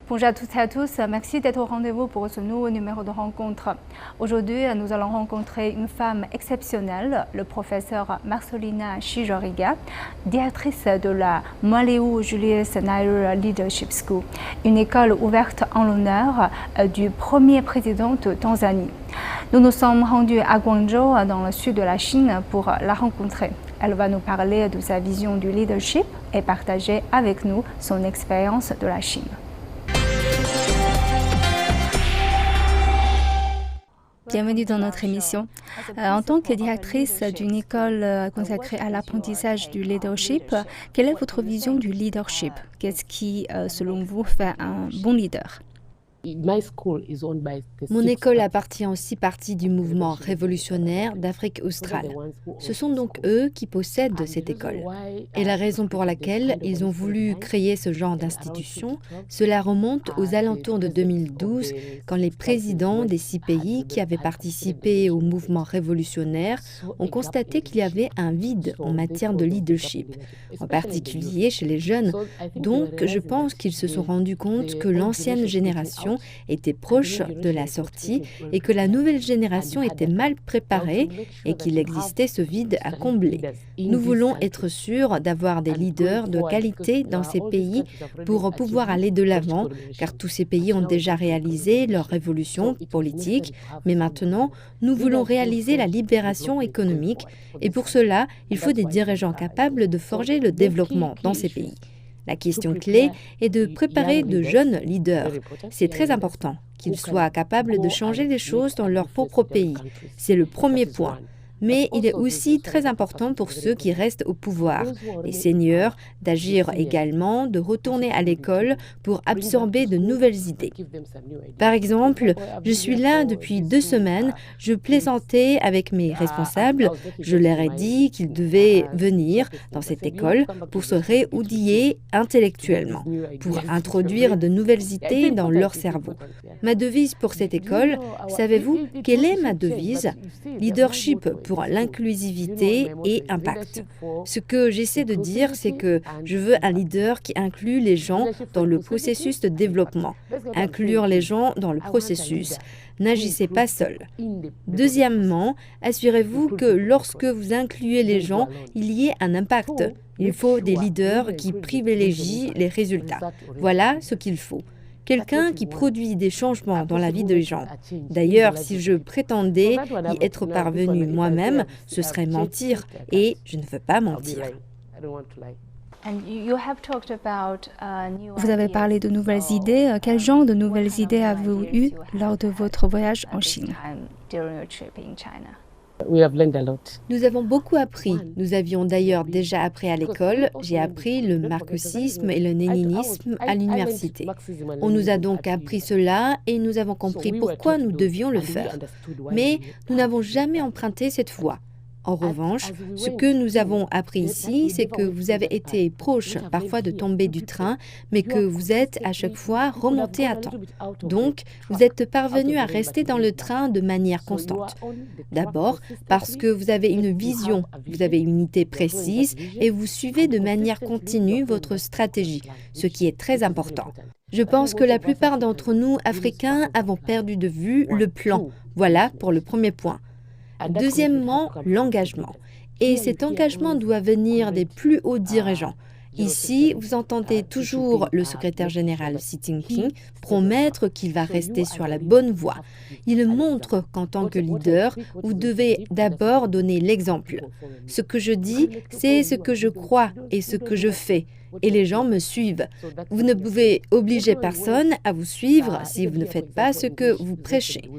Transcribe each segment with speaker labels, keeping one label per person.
Speaker 1: Bonjour à toutes et à tous, merci d'être au rendez-vous pour ce nouveau numéro de rencontre. Aujourd'hui, nous allons rencontrer une femme exceptionnelle, le professeur Marcelina Chijoriga, directrice de la Mwalimu Julius Nyerere Leadership School, une école ouverte en l'honneur du premier président de Tanzanie. Nous nous sommes rendus à Guangzhou, dans le sud de la Chine, pour la rencontrer. Elle va nous parler de sa vision du leadership et partager avec nous son expérience de la Chine. Bienvenue dans notre émission. En tant que directrice d'une école consacrée à l'apprentissage du leadership, quelle est votre vision du leadership? Qu'est-ce qui, selon vous, fait un bon leader?
Speaker 2: Mon école appartient aux 6 partis du mouvement révolutionnaire d'Afrique australe. Ce sont donc eux qui possèdent cette école. Et la raison pour laquelle ils ont voulu créer ce genre d'institution, cela remonte aux alentours de 2012, quand les présidents des 6 pays qui avaient participé au mouvement révolutionnaire ont constaté qu'il y avait un vide en matière de leadership, en particulier chez les jeunes. Donc, je pense qu'ils se sont rendus compte que l'ancienne génération était proche de la sortie et que la nouvelle génération était mal préparée et qu'il existait ce vide à combler. Nous voulons être sûrs d'avoir des leaders de qualité dans ces pays pour pouvoir aller de l'avant, car tous ces pays ont déjà réalisé leur révolution politique, mais maintenant, nous voulons réaliser la libération économique et pour cela, il faut des dirigeants capables de forger le développement dans ces pays. La question clé est de préparer de jeunes leaders. C'est très important qu'ils soient capables de changer les choses dans leur propre pays. C'est le premier point. Mais il est aussi très important pour ceux qui restent au pouvoir, les seniors, d'agir également, de retourner à l'école pour absorber de nouvelles idées. Par exemple, je suis là depuis 2 semaines, je plaisantais avec mes responsables, je leur ai dit qu'ils devaient venir dans cette école pour se réoutiller intellectuellement, pour introduire de nouvelles idées dans leur cerveau. Ma devise pour cette école, savez-vous quelle est ma devise? Leadership pour l'inclusivité et impact. Ce que j'essaie de dire, c'est que je veux un leader qui inclut les gens dans le processus de développement. Inclure les gens dans le processus. N'agissez pas seul. Deuxièmement, assurez-vous que lorsque vous incluez les gens, il y ait un impact. Il faut des leaders qui privilégient les résultats. Voilà ce qu'il faut. Quelqu'un qui produit des changements dans la vie des gens. D'ailleurs, si je prétendais y être parvenu moi-même, ce serait mentir, et je ne veux pas mentir.
Speaker 1: Vous avez parlé de nouvelles idées. Quel genre de nouvelles idées avez-vous eues lors de votre voyage en Chine?
Speaker 2: Nous avons beaucoup appris. Nous avions d'ailleurs déjà appris à l'école. J'ai appris le marxisme et le léninisme à l'université. On nous a donc appris cela et nous avons compris pourquoi nous devions le faire. Mais nous n'avons jamais emprunté cette voie. En revanche, ce que nous avons appris ici, c'est que vous avez été proche parfois de tomber du train, mais que vous êtes à chaque fois remonté à temps. Donc, vous êtes parvenu à rester dans le train de manière constante. D'abord, parce que vous avez une vision, vous avez une idée précise et vous suivez de manière continue votre stratégie, ce qui est très important. Je pense que la plupart d'entre nous, Africains, avons perdu de vue le plan. Voilà pour le premier point. Deuxièmement, l'engagement. Et cet engagement doit venir des plus hauts dirigeants. Ici, vous entendez toujours le secrétaire général Xi Jinping promettre qu'il va rester sur la bonne voie. Il montre qu'en tant que leader, vous devez d'abord donner l'exemple. Ce que je dis, c'est ce que je crois et ce que je fais. Et les gens me suivent. Vous ne pouvez obliger personne à vous suivre si vous ne faites pas ce que vous prêchez.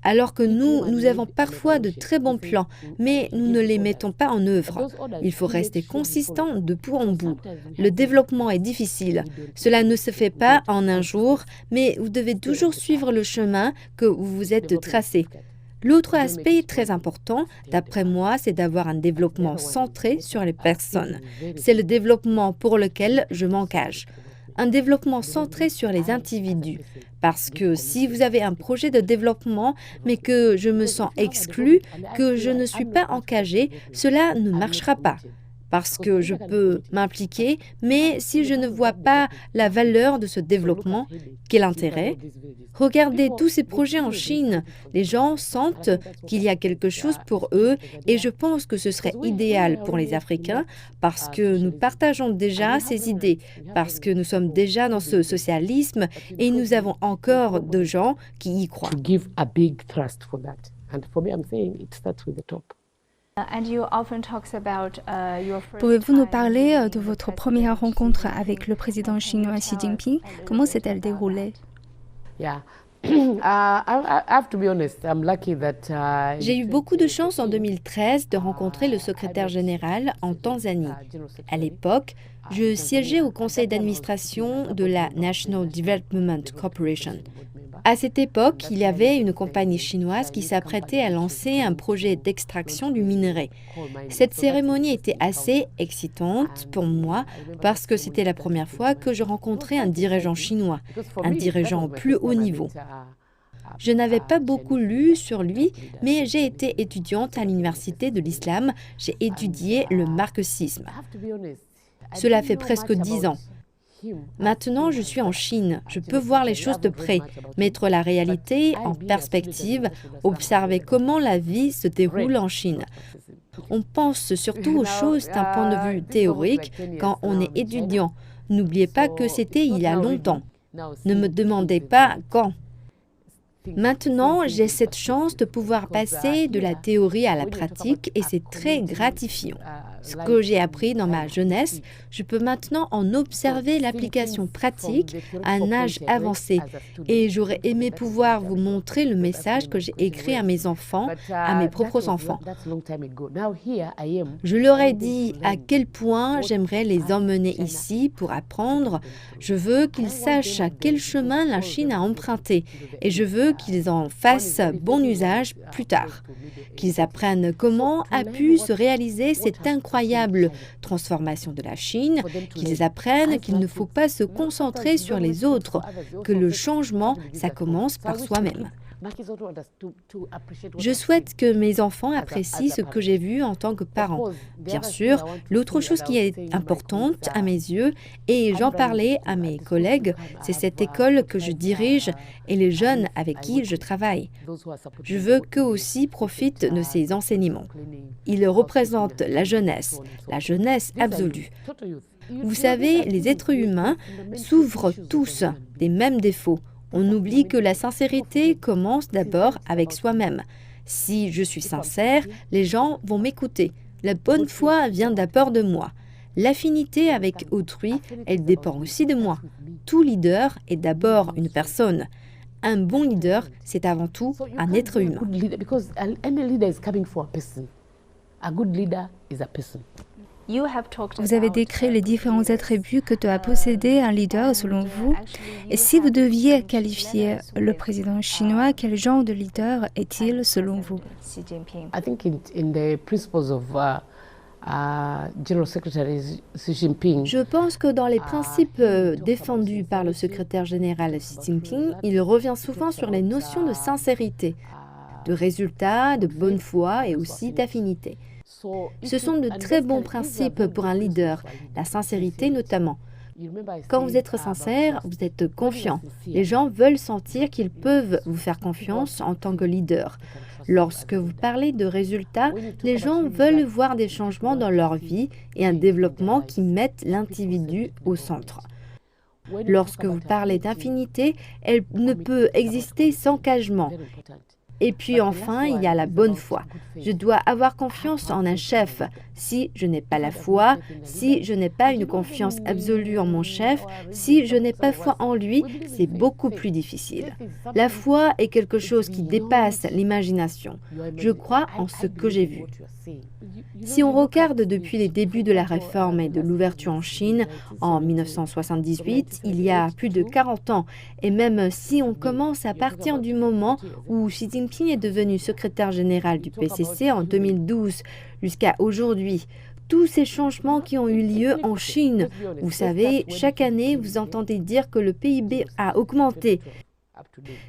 Speaker 2: Alors que nous avons parfois de très bons plans, mais nous ne les mettons pas en œuvre. Il faut rester consistant de bout en bout. Le développement est difficile. Cela ne se fait pas en un jour, mais vous devez toujours suivre le chemin que vous vous êtes tracé. L'autre aspect très important, d'après moi, c'est d'avoir un développement centré sur les personnes. C'est le développement pour lequel je m'engage. Un développement centré sur les individus. Parce que si vous avez un projet de développement, mais que je me sens exclu, que je ne suis pas engagé, cela ne marchera pas. parce que je peux m'impliquer, mais si je ne vois pas la valeur de ce développement, quel intérêt? Regardez tous ces projets en Chine. Les gens sentent qu'il y a quelque chose pour eux et je pense que ce serait idéal pour les Africains parce que nous partageons déjà ces idées, parce que nous sommes déjà dans ce socialisme et nous avons encore de gens qui y croient.
Speaker 1: Pouvez-vous nous parler de votre première rencontre avec le président chinois Xi Jinping? Comment s'est-elle déroulée?
Speaker 2: J'ai eu beaucoup de chance en 2013 de rencontrer le secrétaire général en Tanzanie. À l'époque, je siégeais au conseil d'administration de la National Development Corporation. À cette époque, il y avait une compagnie chinoise qui s'apprêtait à lancer un projet d'extraction du minerai. Cette cérémonie était assez excitante pour moi parce que c'était la première fois que je rencontrais un dirigeant chinois, un dirigeant au plus haut niveau. Je n'avais pas beaucoup lu sur lui, mais j'ai été étudiante à l'Université de l'Islam. J'ai étudié le marxisme. Cela fait presque 10 ans. Maintenant, je suis en Chine. Je peux voir les choses de près, mettre la réalité en perspective, observer comment la vie se déroule en Chine. On pense surtout aux choses d'un point de vue théorique quand on est étudiant. N'oubliez pas que c'était il y a longtemps. Ne me demandez pas quand. Maintenant, j'ai cette chance de pouvoir passer de la théorie à la pratique et c'est très gratifiant. Ce que j'ai appris dans ma jeunesse, je peux maintenant en observer l'application pratique à un âge avancé. Et j'aurais aimé pouvoir vous montrer le message que j'ai écrit à mes enfants, à mes propres enfants. Je leur ai dit à quel point j'aimerais les emmener ici pour apprendre. Je veux qu'ils sachent à quel chemin la Chine a emprunté et je veux qu'ils en fassent bon usage plus tard. Qu'ils apprennent comment a pu se réaliser cette incroyable transformation de la Chine, qu'ils apprennent qu'il ne faut pas se concentrer sur les autres, que le changement, ça commence par soi-même. Je souhaite que mes enfants apprécient ce que j'ai vu en tant que parent. Bien sûr, l'autre chose qui est importante à mes yeux, et j'en parlais à mes collègues, c'est cette école que je dirige et les jeunes avec qui je travaille. Je veux qu'eux aussi profitent de ces enseignements. Ils représentent la jeunesse absolue. Vous savez, les êtres humains souffrent tous des mêmes défauts. On oublie que la sincérité commence d'abord avec soi-même. Si je suis sincère, les gens vont m'écouter. La bonne foi vient d'abord de moi. L'affinité avec autrui, elle dépend aussi de moi. Tout leader est d'abord une personne. Un bon leader, c'est avant tout un être humain.
Speaker 1: Vous avez décrit les différents attributs que doit posséder un leader selon vous. Et si vous deviez qualifier le président chinois, quel genre de leader est-il selon vous?
Speaker 2: Je pense que dans les principes défendus par le secrétaire général Xi Jinping, il revient souvent sur les notions de sincérité, de résultat, de bonne foi et aussi d'affinité. Ce sont de très bons principes pour un leader, la sincérité notamment. Quand vous êtes sincère, vous êtes confiant. Les gens veulent sentir qu'ils peuvent vous faire confiance en tant que leader. Lorsque vous parlez de résultats, les gens veulent voir des changements dans leur vie et un développement qui mette l'individu au centre. Lorsque vous parlez d'infinité, elle ne peut exister sans cagement. Et puis enfin, il y a la bonne foi. Je dois avoir confiance en un chef. Si je n'ai pas la foi, si je n'ai pas une confiance absolue en mon chef, si je n'ai pas foi en lui, c'est beaucoup plus difficile. La foi est quelque chose qui dépasse l'imagination. Je crois en ce que j'ai vu. Si on regarde depuis les débuts de la réforme et de l'ouverture en Chine, en 1978, il y a plus de 40 ans, et même si on commence à partir du moment où Xi Jinping est devenu secrétaire général du PCC en 2012 jusqu'à aujourd'hui, tous ces changements qui ont eu lieu en Chine, vous savez, chaque année, vous entendez dire que le PIB a augmenté.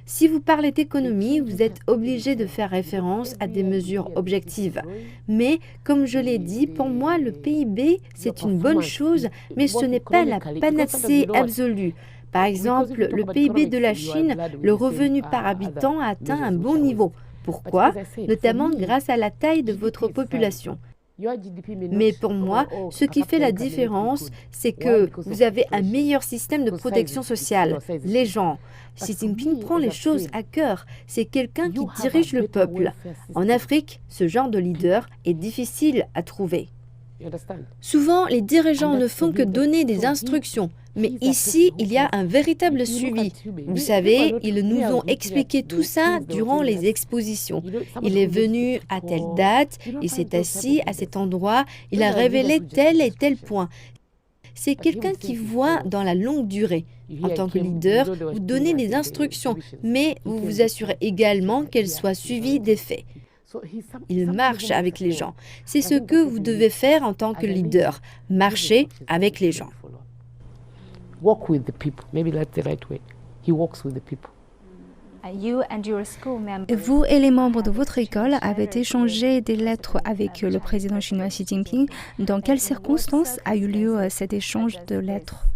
Speaker 2: Si vous parlez d'économie, vous êtes obligé de faire référence à des mesures objectives. Mais, comme je l'ai dit, pour moi, le PIB, c'est une bonne chose, mais ce n'est pas la panacée absolue. Par exemple, le PIB de la Chine, le revenu par habitant a atteint un bon niveau. Pourquoi? Notamment grâce à la taille de votre population. Mais pour moi, ce qui fait la différence, c'est que vous avez un meilleur système de protection sociale. Les gens. Xi Jinping prend les choses à cœur. C'est quelqu'un qui dirige le peuple. En Afrique, ce genre de leader est difficile à trouver. Souvent, les dirigeants ne font que donner des instructions. Mais ici, il y a un véritable suivi. Vous savez, ils nous ont expliqué tout ça durant les expositions. Il est venu à telle date, il s'est assis à cet endroit, il a révélé tel et tel point. C'est quelqu'un qui voit dans la longue durée. En tant que leader, vous donnez des instructions, mais vous vous assurez également qu'elles soient suivies des faits. Il marche avec les gens. C'est ce que vous devez faire en tant que leader, marcher avec les gens.
Speaker 3: Walk with the people. Maybe that's the right way. He walks with the people.
Speaker 1: Vous et les membres de votre école avez échangé des lettres avec le président chinois Xi Jinping. Dans quelles circonstances a eu lieu cet échange de lettres?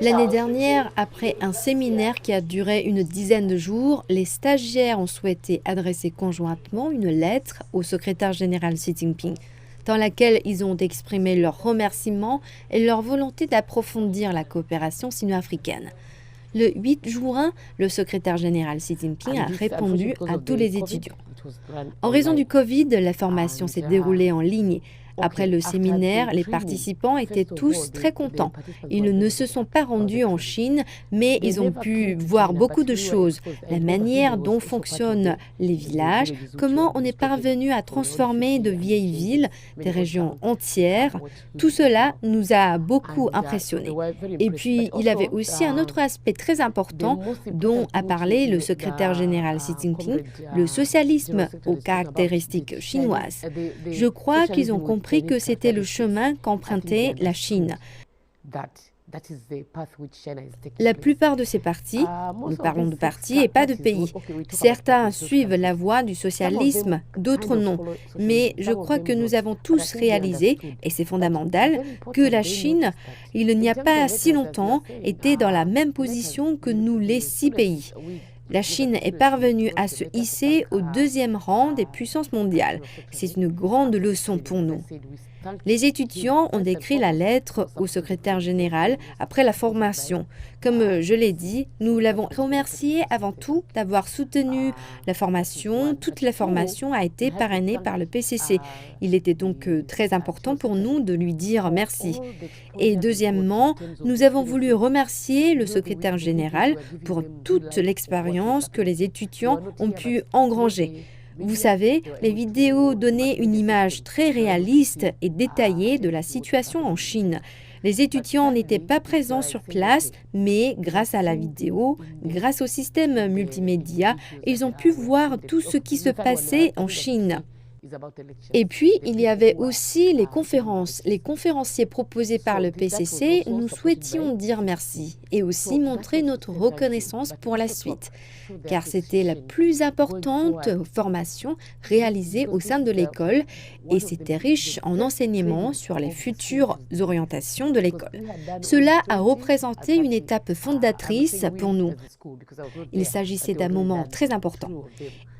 Speaker 2: L'année dernière, après un séminaire qui a duré une dizaine de jours, les stagiaires ont souhaité adresser conjointement une lettre au secrétaire général Xi Jinping, dans laquelle ils ont exprimé leurs remerciements et leur volonté d'approfondir la coopération sino-africaine. Le 8 juin, le secrétaire général Xi Jinping a répondu à tous les étudiants. En raison du Covid, la formation s'est déroulée en ligne. Après le séminaire, les participants étaient tous très contents. Ils ne se sont pas rendus en Chine, mais ils ont pu voir beaucoup de choses. La manière dont fonctionnent les villages, comment on est parvenu à transformer de vieilles villes, des régions entières. Tout cela nous a beaucoup impressionnés. Et puis, il y avait aussi un autre aspect très important dont a parlé le secrétaire général Xi Jinping, le socialisme aux caractéristiques chinoises. Je crois qu'ils ont compris que c'était le chemin qu'empruntait la Chine. La plupart de ces partis, nous parlons de partis et pas de pays, certains suivent la voie du socialisme, d'autres non. Mais je crois que nous avons tous réalisé, et c'est fondamental, que la Chine, il n'y a pas si longtemps, était dans la même position que nous les 6 pays. La Chine est parvenue à se hisser au 2e rang des puissances mondiales. C'est une grande leçon pour nous. Les étudiants ont écrit la lettre au secrétaire général après la formation. Comme je l'ai dit, nous l'avons remercié avant tout d'avoir soutenu la formation. Toute la formation a été parrainée par le PCC. Il était donc très important pour nous de lui dire merci. Et deuxièmement, nous avons voulu remercier le secrétaire général pour toute l'expérience que les étudiants ont pu engranger. Vous savez, les vidéos donnaient une image très réaliste et détaillée de la situation en Chine. Les étudiants n'étaient pas présents sur place, mais grâce à la vidéo, grâce au système multimédia, ils ont pu voir tout ce qui se passait en Chine. Et puis, il y avait aussi les conférences. Les conférenciers proposés par le PCC, nous souhaitions dire merci et aussi montrer notre reconnaissance pour la suite, car c'était la plus importante formation réalisée au sein de l'école et c'était riche en enseignements sur les futures orientations de l'école. Cela a représenté une étape fondatrice pour nous. Il s'agissait d'un moment très important.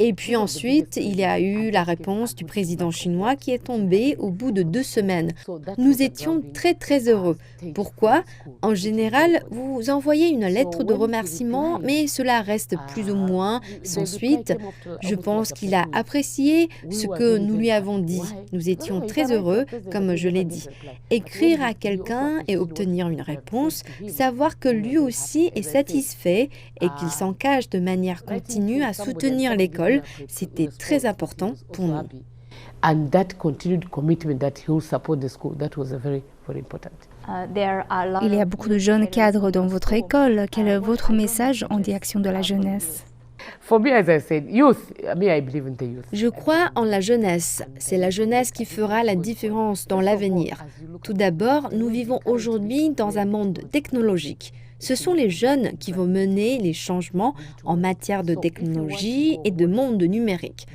Speaker 2: Et puis ensuite, il y a eu la réponse du président chinois qui est tombée au bout de 2 semaines. Nous étions très très heureux. Pourquoi? En général, vous envoyez une lettre de remerciement, mais cela reste plus ou moins sans suite. Je pense qu'il a apprécié ce que nous lui avons dit. Nous étions très heureux, comme je l'ai dit. Écrire à quelqu'un et obtenir une réponse, savoir que lui aussi est satisfait et qu'il s'engage de manière continue à soutenir l'école, c'était très important pour nous.
Speaker 3: And that continued commitment that he will support the school, that was very, very important.
Speaker 1: Il y a beaucoup de jeunes cadres dans votre école. Quel est votre message en direction de la jeunesse?
Speaker 3: For me, as I said, youth, I believe in the youth.
Speaker 2: Je crois en la jeunesse. C'est la jeunesse qui fera la différence dans l'avenir. Tout d'abord, nous vivons aujourd'hui dans un monde technologique. Ce sont les jeunes qui vont mener les changements en matière de technologie et de monde numérique.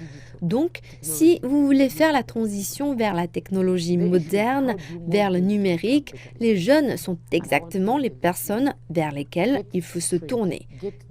Speaker 2: Donc, si vous voulez faire la transition vers la technologie moderne, vers le numérique, les jeunes sont exactement les personnes vers lesquelles il faut se tourner.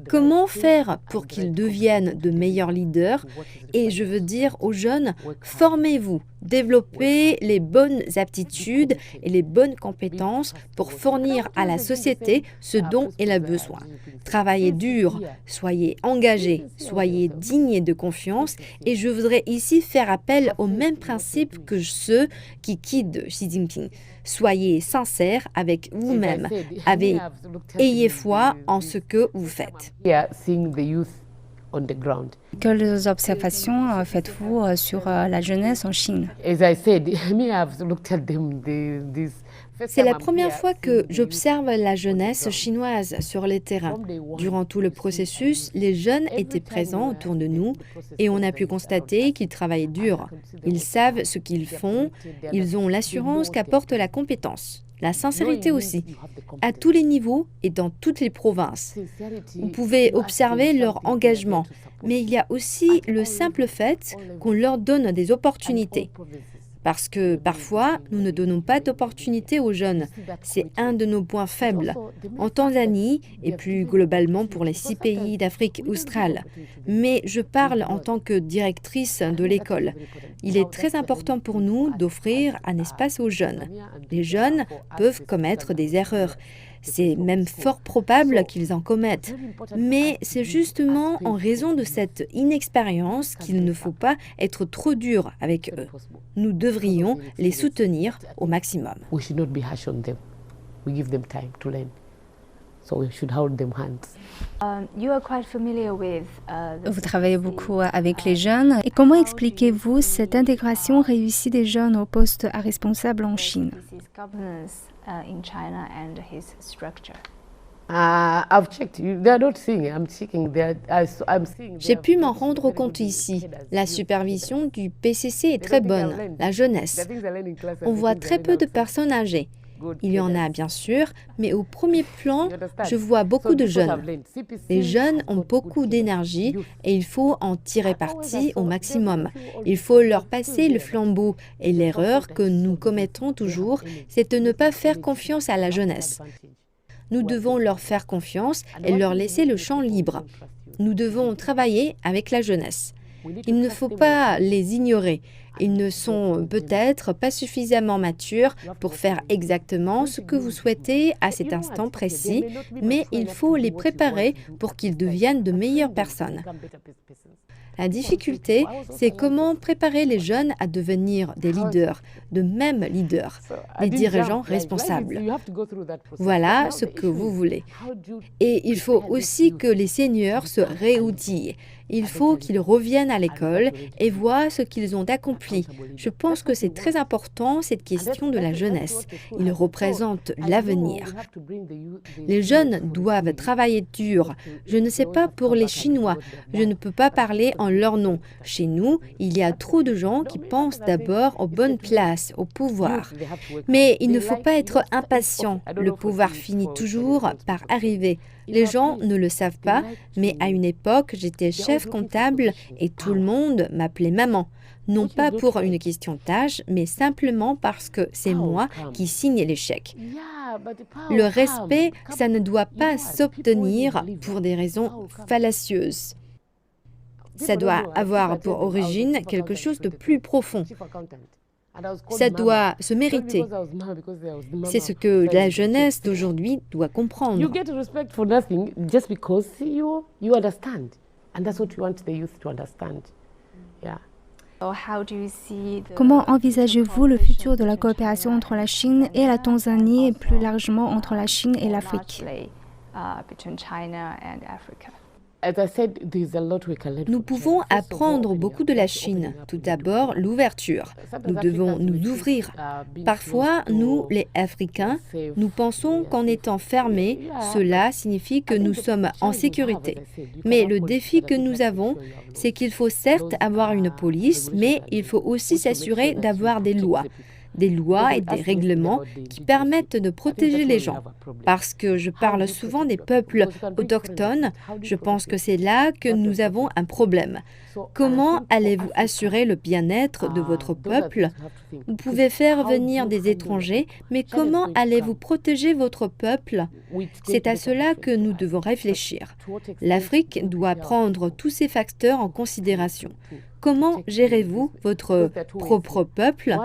Speaker 2: Comment faire pour qu'ils deviennent de meilleurs leaders? Et je veux dire aux jeunes, formez-vous, développez les bonnes aptitudes et les bonnes compétences pour fournir à la société ce dont elle a besoin. Travaillez dur, soyez engagés, soyez dignes de confiance et je voudrais ici faire appel au même principe que ceux qui quittent Xi Jinping. Soyez sincères avec vous-même, ayez foi en ce que vous faites.
Speaker 1: Quelles observations faites-vous sur la jeunesse en Chine?
Speaker 2: C'est la première fois que j'observe la jeunesse chinoise sur les terrains. Durant tout le processus, les jeunes étaient présents autour de nous et on a pu constater qu'ils travaillent dur. Ils savent ce qu'ils font, ils ont l'assurance qu'apporte la compétence. La sincérité aussi, à tous les niveaux et dans toutes les provinces. Vous pouvez observer leur engagement, mais il y a aussi le simple fait qu'on leur donne des opportunités. Parce que parfois, nous ne donnons pas d'opportunités aux jeunes. C'est un de nos points faibles, en Tanzanie et plus globalement pour les 6 pays d'Afrique australe. Mais je parle en tant que directrice de l'école. Il est très important pour nous d'offrir un espace aux jeunes. Les jeunes peuvent commettre des erreurs. C'est même fort probable qu'ils en commettent. Mais c'est justement en raison de cette inexpérience qu'il ne faut pas être trop dur avec eux. Nous devrions les soutenir au maximum.
Speaker 1: Vous travaillez beaucoup avec les jeunes. Et comment expliquez-vous cette intégration réussie des jeunes au poste à responsable en Chine?
Speaker 2: J'ai pu m'en rendre compte ici. La supervision du PCC est très bonne, la jeunesse. On voit très peu de personnes âgées. Il y en a bien sûr, mais au premier plan, je vois beaucoup de jeunes. Les jeunes ont beaucoup d'énergie et il faut en tirer parti au maximum. Il faut leur passer le flambeau et l'erreur que nous commettons toujours, c'est de ne pas faire confiance à la jeunesse. Nous devons leur faire confiance et leur laisser le champ libre. Nous devons travailler avec la jeunesse. Il ne faut pas les ignorer. Ils ne sont peut-être pas suffisamment matures pour faire exactement ce que vous souhaitez à cet instant précis, mais il faut les préparer pour qu'ils deviennent de meilleures personnes. La difficulté, c'est comment préparer les jeunes à devenir des leaders, de même leaders, des dirigeants responsables. Voilà ce que vous voulez. Et il faut aussi que les seniors se réoutillent. Il faut qu'ils reviennent à l'école et voient ce qu'ils ont accompli. Je pense que c'est très important, cette question de la jeunesse. Ils représentent l'avenir. Les jeunes doivent travailler dur. Je ne sais pas pour les Chinois. Je ne peux pas parler en leur nom. Chez nous, il y a trop de gens qui pensent d'abord aux bonnes places, au pouvoir. Mais il ne faut pas être impatient. Le pouvoir finit toujours par arriver. Les gens ne le savent pas, mais à une époque, j'étais chef comptable et tout le monde m'appelait maman. Non pas pour une question de tâche, mais simplement parce que c'est moi qui signe les chèques. Le respect, ça ne doit pas s'obtenir pour des raisons fallacieuses. Ça doit avoir pour origine quelque chose de plus profond. Ça doit se mériter. C'est ce que la jeunesse d'aujourd'hui doit comprendre.
Speaker 1: Comment envisagez-vous le futur de la coopération entre la Chine et la Tanzanie et plus largement entre la Chine et l'Afrique?
Speaker 2: Nous pouvons apprendre beaucoup de la Chine. Tout d'abord, l'ouverture. Nous devons nous ouvrir. Parfois, nous, les Africains, nous pensons qu'en étant fermés, cela signifie que nous sommes en sécurité. Mais le défi que nous avons, c'est qu'il faut certes avoir une police, mais il faut aussi s'assurer d'avoir des lois. des lois et des règlements qui permettent de protéger les gens. Parce que je parle souvent des peuples autochtones, je pense que c'est là que nous avons un problème. Comment allez-vous assurer le bien-être de votre peuple? Vous pouvez faire venir des étrangers, mais comment allez-vous protéger votre peuple? C'est à cela que nous devons réfléchir. L'Afrique doit prendre tous ces facteurs en considération. Comment gérez-vous votre propre peuple?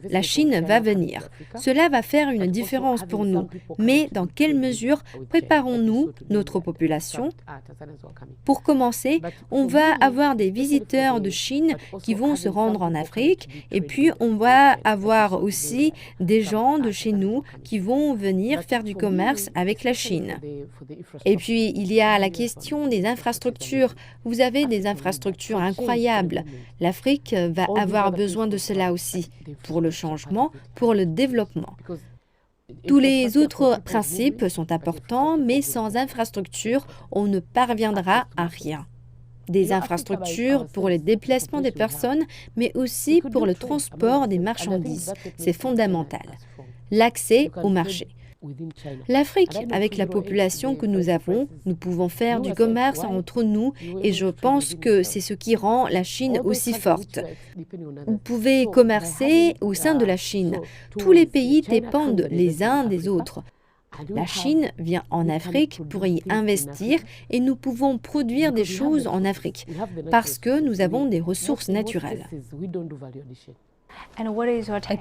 Speaker 2: La Chine va venir. Cela va faire une différence pour nous. Mais dans quelle mesure préparons-nous notre population? Pour commencer, on va avoir des visiteurs de Chine qui vont se rendre en Afrique et puis on va avoir aussi des gens de chez nous qui vont venir faire du commerce avec la Chine. Et puis, il y a la question des infrastructures. Vous avez des infrastructures incroyables. L'Afrique va avoir besoin de cela aussi, pour le changement, pour le développement. Tous les autres principes sont importants, mais sans infrastructures, on ne parviendra à rien. Des infrastructures pour les déplacements des personnes, mais aussi pour le transport des marchandises. C'est fondamental. L'accès au marché. L'Afrique, avec la population que nous avons, nous pouvons faire du commerce entre nous et je pense que c'est ce qui rend la Chine aussi forte. Vous pouvez commercer au sein de la Chine. Tous les pays dépendent les uns des autres. La Chine vient en Afrique pour y investir et nous pouvons produire des choses en Afrique parce que nous avons des ressources naturelles.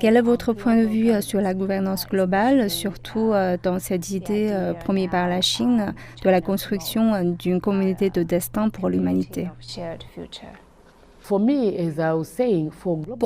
Speaker 1: Quel est votre point de vue sur la gouvernance globale, surtout dans cette idée promue par la Chine de la construction d'une communauté de destin pour l'humanité?
Speaker 2: Pour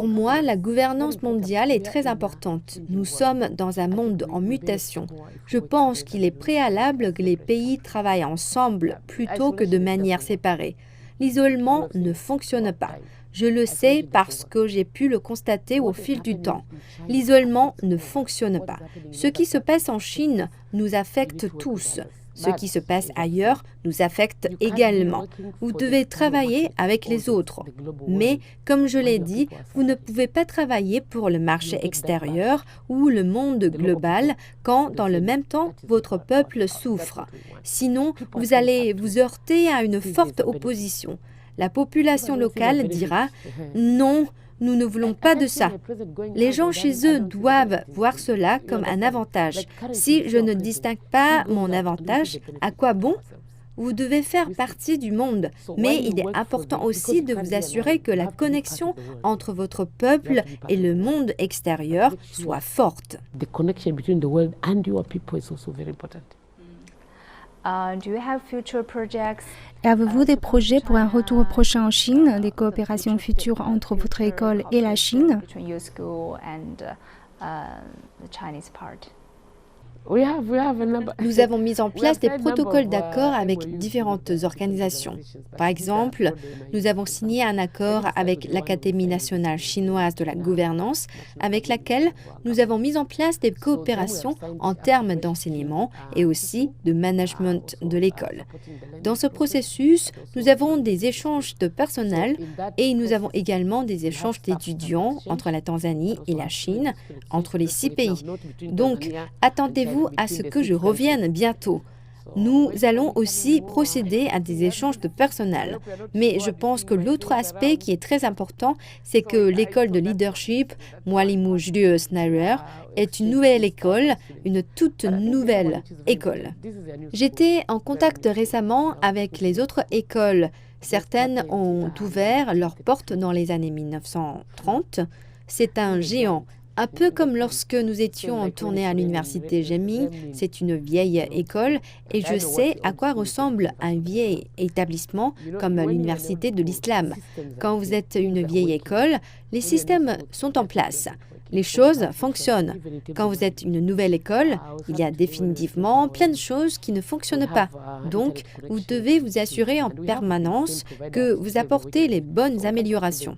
Speaker 2: moi, la gouvernance mondiale est très importante. Nous sommes dans un monde en mutation. Je pense qu'il est préalable que les pays travaillent ensemble plutôt que de manière séparée. L'isolement ne fonctionne pas. Je le sais parce que j'ai pu le constater au fil du temps. L'isolement ne fonctionne pas. Ce qui se passe en Chine nous affecte tous. Ce qui se passe ailleurs nous affecte également. Vous devez travailler avec les autres. Mais, comme je l'ai dit, vous ne pouvez pas travailler pour le marché extérieur ou le monde global quand, dans le même temps, votre peuple souffre. Sinon, vous allez vous heurter à une forte opposition. La population locale dira « Non, nous ne voulons pas de ça ». Les gens chez eux doivent voir cela comme un avantage. Si je ne distingue pas mon avantage, à quoi bon? Vous devez faire partie du monde, mais il est important aussi de vous assurer que la connexion entre votre peuple et le monde extérieur soit forte.
Speaker 1: Avez-vous des projets pour un retour prochain en Chine, des coopérations futures entre votre école et la Chine?
Speaker 2: Nous avons mis en place des protocoles d'accord avec différentes organisations. Par exemple, nous avons signé un accord avec l'Académie nationale chinoise de la gouvernance, avec laquelle nous avons mis en place des coopérations en termes d'enseignement et aussi de management de l'école. Dans ce processus, nous avons des échanges de personnel et nous avons également des échanges d'étudiants entre la Tanzanie et la Chine, entre les 6 pays. Donc, attendez-vous à ce que je revienne bientôt. Nous allons aussi procéder à des échanges de personnel. Mais je pense que l'autre aspect qui est très important, c'est que l'école de leadership, Mwalimu Julius Nyerere, est une nouvelle école, une toute nouvelle école. J'étais en contact récemment avec les autres écoles. Certaines ont ouvert leurs portes dans les années 1930. C'est un géant. Un peu comme lorsque nous étions en tournée à l'université Jeming, c'est une vieille école et je sais à quoi ressemble un vieil établissement comme l'université de l'islam. Quand vous êtes une vieille école, les systèmes sont en place. Les choses fonctionnent. Quand vous êtes une nouvelle école, il y a définitivement plein de choses qui ne fonctionnent pas. Donc, vous devez vous assurer en permanence que vous apportez les bonnes améliorations.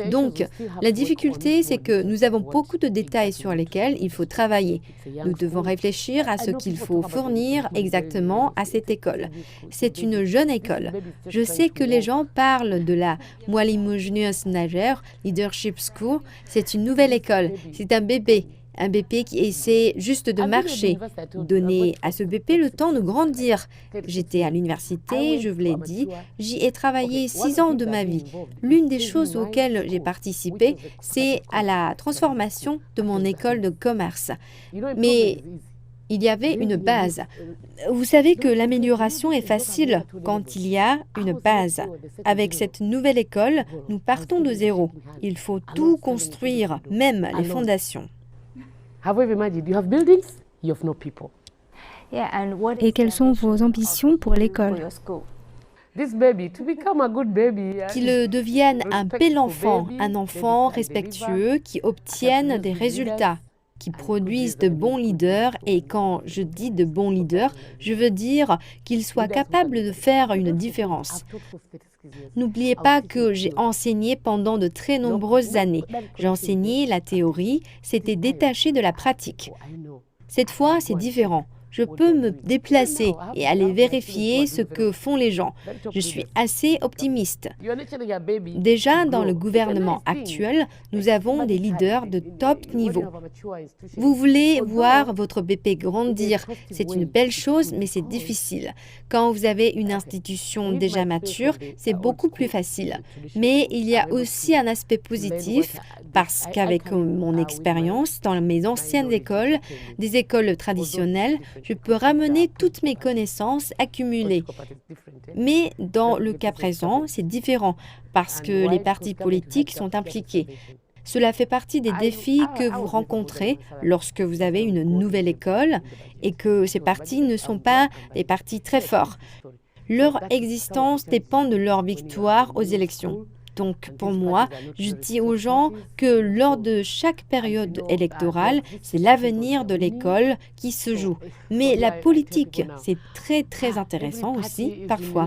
Speaker 2: Donc, la difficulté, c'est que nous avons beaucoup de détails sur lesquels il faut travailler. Nous devons réfléchir à ce qu'il faut fournir exactement à cette école. C'est une jeune école. Je sais que les gens parlent de la Mwalimu Junior Nager Leadership School. C'est une nouvelle école. C'est un bébé qui essaie juste de marcher. Donnez à ce bébé le temps de grandir. J'étais à l'université, je vous l'ai dit, j'y ai travaillé 6 ans de ma vie. L'une des choses auxquelles j'ai participé, c'est à la transformation de mon école de commerce. Mais il y avait une base. Vous savez que l'amélioration est facile quand il y a une base. Avec cette nouvelle école, nous partons de zéro. Il faut tout construire, même les fondations.
Speaker 1: Et quelles sont vos ambitions pour l'école?
Speaker 2: Qu'il devienne un bel enfant, un enfant respectueux qui obtienne des résultats, qui produisent de bons leaders. Et quand je dis de bons leaders, je veux dire qu'ils soient capables de faire une différence. N'oubliez pas que j'ai enseigné pendant de très nombreuses années. J'enseignais la théorie, c'était détaché de la pratique. Cette fois, c'est différent. Je peux me déplacer et aller vérifier ce que font les gens. Je suis assez optimiste. Déjà, dans le gouvernement actuel, nous avons des leaders de top niveau. Vous voulez voir votre bébé grandir. C'est une belle chose, mais c'est difficile. Quand vous avez une institution déjà mature, c'est beaucoup plus facile. Mais il y a aussi un aspect positif, parce qu'avec mon expérience dans mes anciennes écoles, des écoles traditionnelles, je peux ramener toutes mes connaissances accumulées. Mais dans le cas présent, c'est différent parce que les partis politiques sont impliqués. Cela fait partie des défis que vous rencontrez lorsque vous avez une nouvelle école et que ces partis ne sont pas des partis très forts. Leur existence dépend de leur victoire aux élections. Donc, pour moi, je dis aux gens que lors de chaque période électorale, c'est l'avenir de l'école qui se joue. Mais la politique, c'est très, très intéressant aussi, parfois.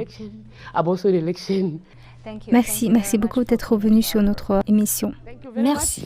Speaker 1: Merci beaucoup d'être venu sur notre émission.
Speaker 2: Merci.